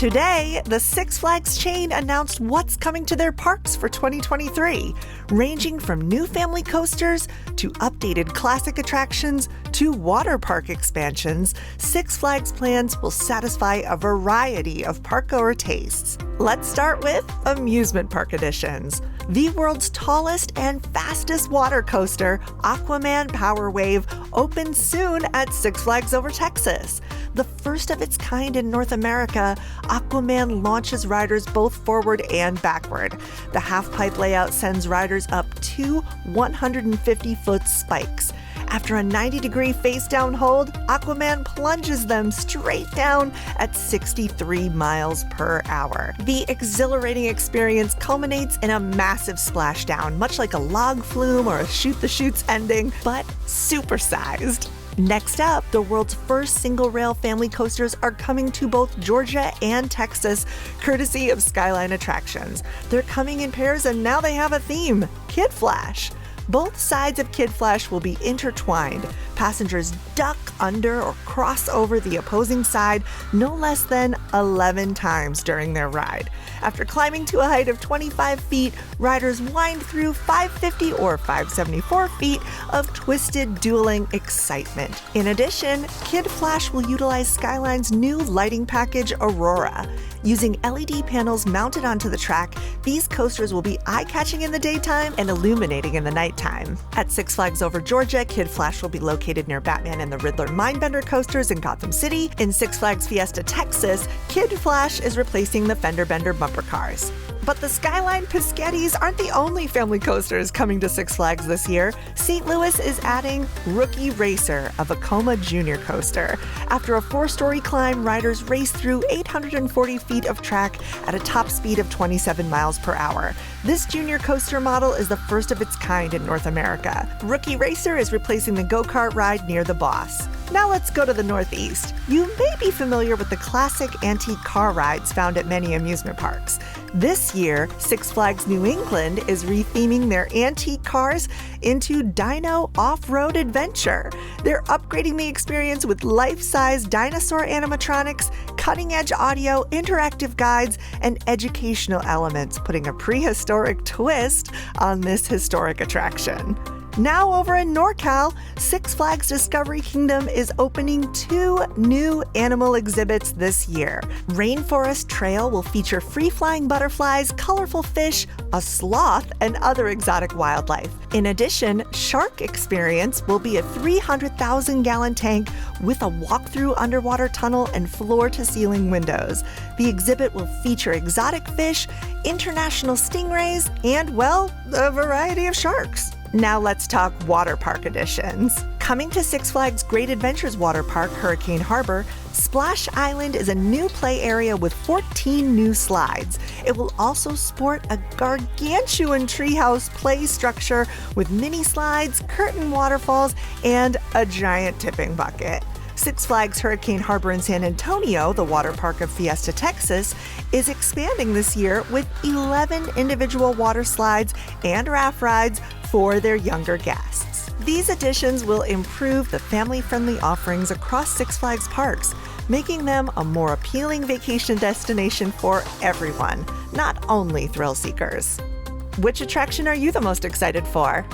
Today, the Six Flags chain announced what's coming to their parks for 2023, ranging from new family coasters to updated classic attractions to water park expansions. Six Flags plans will satisfy a variety of park-goer tastes. Let's start with amusement park additions. The world's tallest and fastest water coaster, Aquaman Power Wave, opens soon at Six Flags Over Texas. The first of its kind in North America, Aquaman launches riders both forward and backward. The half-pipe layout sends riders up two 150-foot spikes. After a 90-degree face-down hold, Aquaman plunges them straight down at 63 miles per hour. The exhilarating experience culminates in a massive splashdown, much like a log flume or a shoot-the-chutes ending, but supersized. Next up, the world's first single-rail family coasters are coming to both Georgia and Texas, courtesy of Skyline Attractions. They're coming in pairs and now they have a theme, Kid Flash. Both sides of Kid Flash will be intertwined. Passengers duck under or cross over the opposing side no less than 11 times during their ride. After climbing to a height of 25 feet, riders wind through 550 or 574 feet of twisted, dueling excitement. In addition, Kid Flash will utilize Skyline's new lighting package, Aurora. Using LED panels mounted onto the track, these coasters will be eye-catching in the daytime and illuminating in the nighttime. At Six Flags Over Georgia, Kid Flash will be located near Batman and the Riddler Mindbender coasters in Gotham City. In Six Flags Fiesta Texas, Kid Flash is replacing the Fender Bender bumper cars. But the Skyline Piscatties aren't the only family coasters coming to Six Flags this year. St. Louis is adding Rookie Racer, a Vekoma Junior coaster. After a 4-story climb, riders race through 840 feet of track at a top speed of 27 miles per hour. This junior coaster model is the first of its kind in North America. Rookie Racer is replacing the go-kart ride near the Boss. Now let's go to the Northeast. You may be familiar with the classic antique car rides found at many amusement parks. This year, Six Flags New England is retheming their antique cars into Dino Off-Road Adventure. They're upgrading the experience with life-size dinosaur animatronics, cutting-edge audio, interactive guides, and educational elements, putting a prehistoric twist on this historic attraction. Now over in NorCal, Six Flags Discovery Kingdom is opening 2 new animal exhibits this year. Rainforest Trail will feature free-flying butterflies, colorful fish, a sloth, and other exotic wildlife. In addition, Shark Experience will be a 300,000-gallon tank with a walk-through underwater tunnel and floor-to-ceiling windows. The exhibit will feature exotic fish, international stingrays, and, well, a variety of sharks. Now let's talk water park additions. Coming to Six Flags Great Adventures Water Park, Hurricane Harbor, Splash Island is a new play area with 14 new slides. It will also sport a gargantuan treehouse play structure with mini slides, curtain waterfalls, and a giant tipping bucket. Six Flags Hurricane Harbor in San Antonio, the water park of Fiesta Texas, is expanding this year with 11 individual water slides and raft rides for their younger guests. These additions will improve the family-friendly offerings across Six Flags parks, making them a more appealing vacation destination for everyone, not only thrill seekers. Which attraction are you the most excited for?